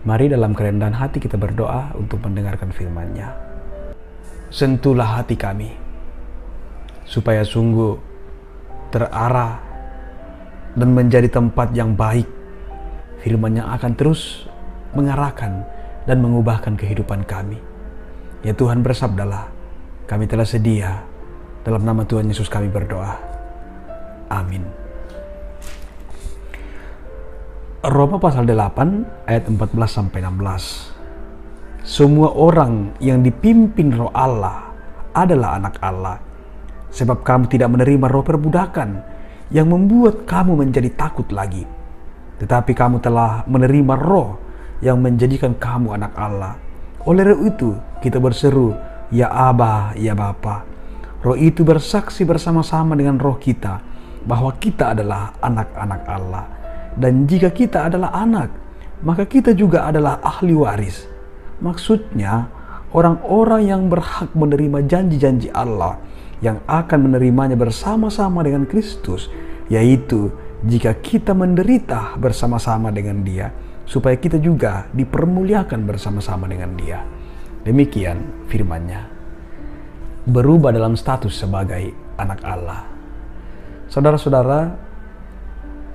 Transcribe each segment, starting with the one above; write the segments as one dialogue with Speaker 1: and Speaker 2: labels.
Speaker 1: Mari dalam kerendahan hati kita berdoa untuk mendengarkan firman-Nya. Sentuhlah hati kami, supaya sungguh terarah dan menjadi tempat yang baik. Firman yang akan terus mengarahkan dan mengubahkan kehidupan kami. Ya Tuhan, bersabdalah, kami telah sedia. Dalam nama Tuhan Yesus kami berdoa. Amin. Roma pasal 8 ayat 14-16. Semua orang yang dipimpin Roh Allah adalah anak Allah. Sebab kamu tidak menerima roh perbudakan yang membuat kamu menjadi takut lagi. Tetapi kamu telah menerima roh yang menjadikan kamu anak Allah. Oleh roh itu kita berseru, ya Aba, ya Bapa. Roh itu bersaksi bersama-sama dengan roh kita bahwa kita adalah anak-anak Allah. Dan jika kita adalah anak, maka kita juga adalah ahli waris. Maksudnya, orang-orang yang berhak menerima janji-janji Allah yang akan menerimanya bersama-sama dengan Kristus, yaitu jika kita menderita bersama-sama dengan Dia, supaya kita juga dipermuliakan bersama-sama dengan Dia. Demikian firman-Nya. Berubah dalam status sebagai anak Allah. Saudara-saudara,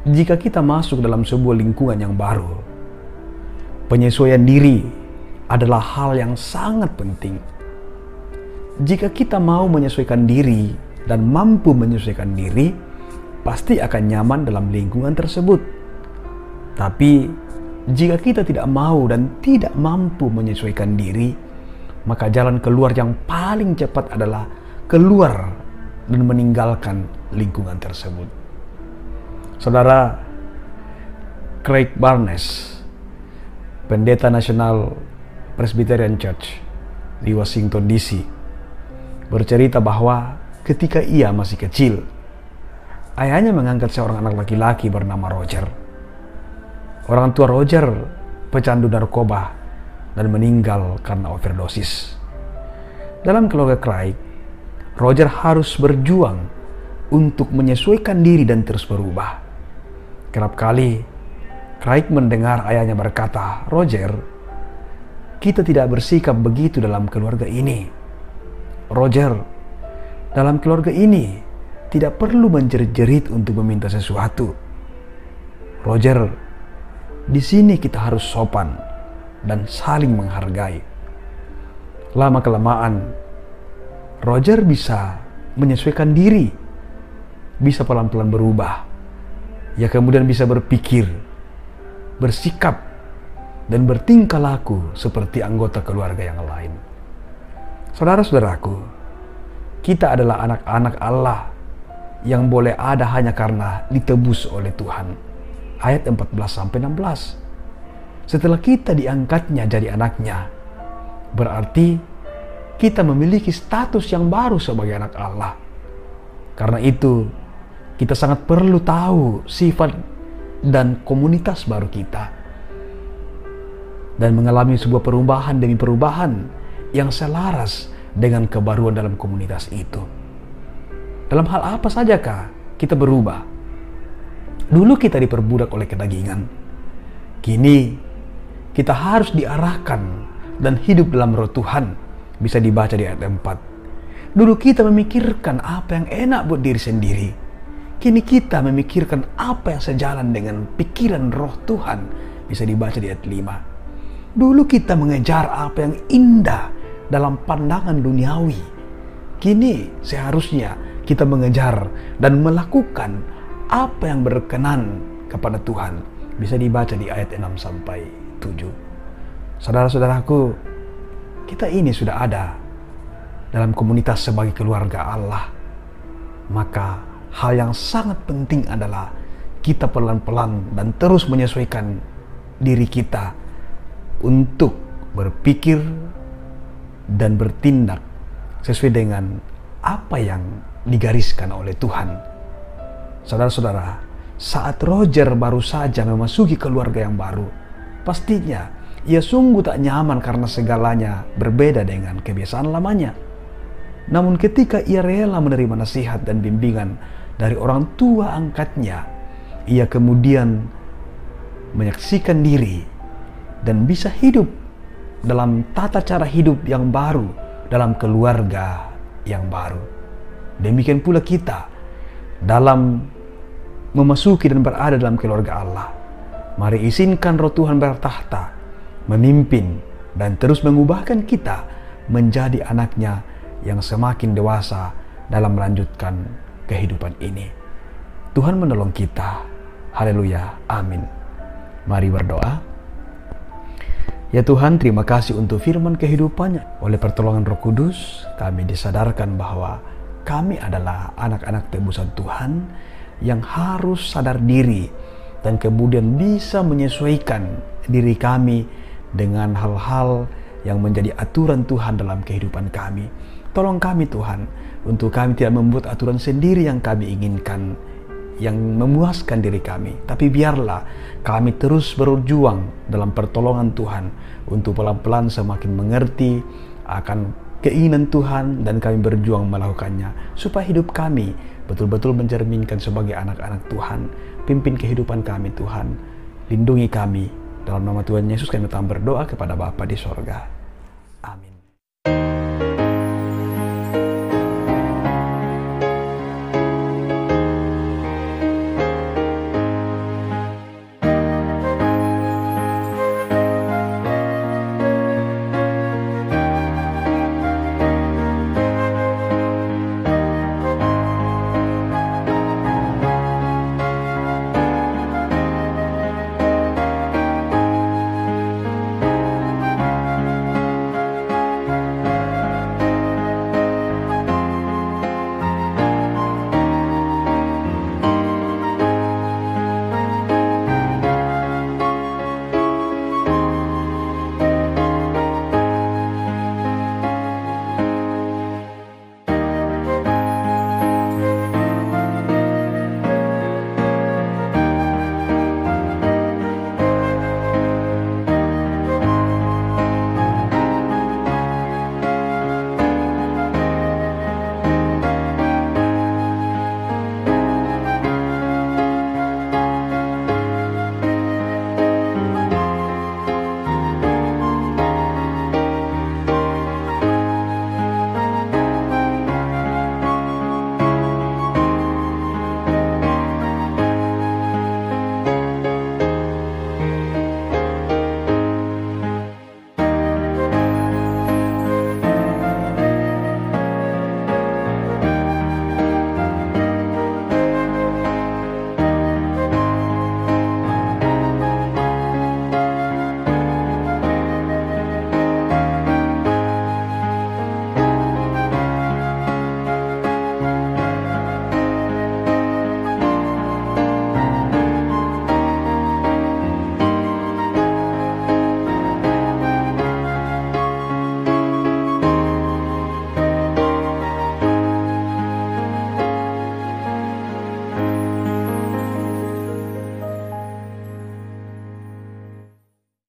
Speaker 1: jika kita masuk dalam sebuah lingkungan yang baru, penyesuaian diri adalah hal yang sangat penting. Jika kita mau menyesuaikan diri dan mampu menyesuaikan diri, pasti akan nyaman dalam lingkungan tersebut. Tapi jika kita tidak mau dan tidak mampu menyesuaikan diri, maka jalan keluar yang paling cepat adalah keluar dan meninggalkan lingkungan tersebut. Saudara, Craig Barnes, pendeta nasional Presbyterian Church di Washington DC, bercerita bahwa ketika ia masih kecil, ayahnya mengangkat seorang anak laki-laki bernama Roger. Orang tua Roger pecandu narkoba dan meninggal karena overdosis. Dalam keluarga Craig, Roger harus berjuang untuk menyesuaikan diri dan terus berubah. Kerap kali Craig mendengar ayahnya berkata, "Roger, kita tidak bersikap begitu dalam keluarga ini. Roger, dalam keluarga ini tidak perlu menjerit-jerit untuk meminta sesuatu. Roger, di sini kita harus sopan dan saling menghargai." Lama-kelamaan, Roger bisa menyesuaikan diri, bisa pelan-pelan berubah. Ya kemudian bisa berpikir, bersikap, dan bertingkah laku seperti anggota keluarga yang lain. Saudara-saudaraku, kita adalah anak-anak Allah yang boleh ada hanya karena ditebus oleh Tuhan. Ayat 14-16. Setelah kita diangkatnya jadi anaknya, berarti kita memiliki status yang baru sebagai anak Allah. Karena itu, kita sangat perlu tahu sifat dan komunitas baru kita, dan mengalami sebuah perubahan demi perubahan yang selaras dengan kebaruan dalam komunitas itu. Dalam hal apa sajakah kita berubah? Dulu kita diperbudak oleh kedagingan. Kini kita harus diarahkan dan hidup dalam roh Tuhan. Bisa dibaca di ayat 4. Dulu kita memikirkan apa yang enak buat diri sendiri. Kini kita memikirkan apa yang sejalan dengan pikiran roh Tuhan. Bisa dibaca di ayat 5. Dulu kita mengejar apa yang indah dalam pandangan duniawi. Kini seharusnya kita mengejar dan melakukan apa yang berkenan kepada Tuhan. Bisa dibaca di ayat 6-7. Saudara-saudaraku, kita ini sudah ada dalam komunitas sebagai keluarga Allah. Maka hal yang sangat penting adalah kita pelan-pelan dan terus menyesuaikan diri kita untuk berpikir dan bertindak sesuai dengan apa yang digariskan oleh Tuhan. Saudara-saudara, saat Roger baru saja memasuki keluarga yang baru, pastinya ia sungguh tak nyaman karena segalanya berbeda dengan kebiasaan lamanya. Namun ketika ia rela menerima nasihat dan bimbingan dari orang tua angkatnya, ia kemudian menyaksikan diri dan bisa hidup dalam tata cara hidup yang baru, dalam keluarga yang baru. Demikian pula kita dalam memasuki dan berada dalam keluarga Allah. Mari izinkan Roh Tuhan bertahta, memimpin dan terus mengubahkan kita menjadi anaknya yang semakin dewasa dalam melanjutkan kehidupan ini. Tuhan menolong kita. Haleluya. Amin. Mari berdoa. Ya Tuhan, terima kasih untuk firman kehidupannya. Oleh pertolongan Roh Kudus, kami disadarkan bahwa kami adalah anak-anak tebusan Tuhan yang harus sadar diri dan kemudian bisa menyesuaikan diri kami dengan hal-hal yang menjadi aturan Tuhan dalam kehidupan kami. Tolong kami Tuhan, untuk kami tidak membuat aturan sendiri yang kami inginkan, yang memuaskan diri kami. Tapi biarlah kami terus berjuang dalam pertolongan Tuhan untuk pelan-pelan semakin mengerti akan keinginan Tuhan dan kami berjuang melakukannya supaya hidup kami betul-betul mencerminkan sebagai anak-anak Tuhan. Pimpin kehidupan kami Tuhan. Lindungi kami. Dalam nama Tuhan Yesus kami berdoa kepada Bapa di sorga.